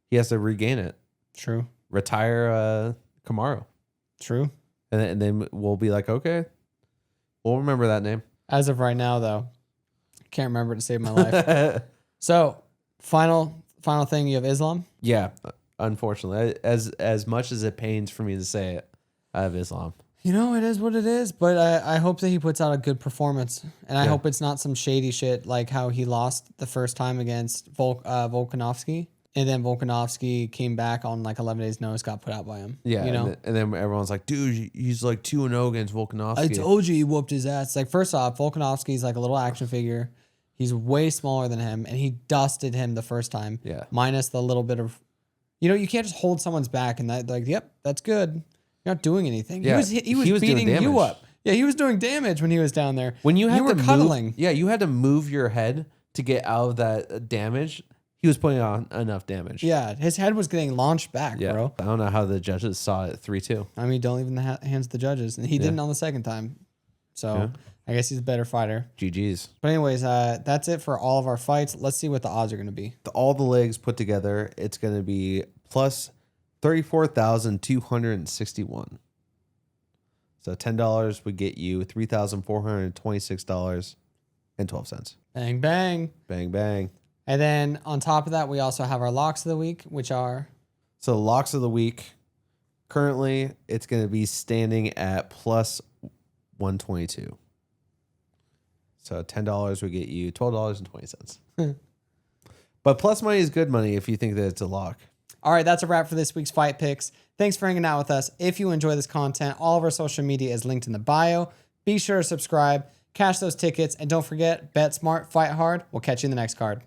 he has to regain it. True. Retire Kamaru. True. And then we'll be like, okay, we'll remember that name. As of right now, though, can't remember it to save my life. So, final thing, you have Islam. Yeah, unfortunately, as much as it pains for me to say it, I have Islam. It is what it is, but I hope that he puts out a good performance, and I hope it's not some shady shit like how he lost the first time against Volkanovski, and then Volkanovski came back on like 11 days' notice, got put out by him. Yeah, and then everyone's like, dude, he's like 2-0 against Volkanovski. I told you he whooped his ass. Like, first off, Volkanovski's like a little action figure. He's way smaller than him, and he dusted him the first time. Yeah. Minus the little bit of, you can't just hold someone's back and that like, yep, that's good. You're not doing anything. Yeah, He was beating you up. Yeah, he was doing damage when he was down there. When you were cuddling. You had to move your head to get out of that damage. He was putting on enough damage. Yeah, his head was getting launched back, bro. I don't know how the judges saw it 3-2. I mean, don't leave in the hands of the judges. And he didn't on the second time. So I guess he's a better fighter. GG's. But anyways, that's it for all of our fights. Let's see what the odds are going to be. All the legs put together, it's going to be plus 34,261. So $10 would get you $3,426.12. Bang, bang. Bang, bang. And then on top of that, we also have our locks of the week, which are... So locks of the week, currently it's going to be standing at plus 122. So $10 would get you $12.20. But plus money is good money if you think that it's a lock. All right, that's a wrap for this week's Fight Picks. Thanks for hanging out with us. If you enjoy this content, all of our social media is linked in the bio. Be sure to subscribe, cash those tickets, and don't forget, bet smart, fight hard. We'll catch you in the next card.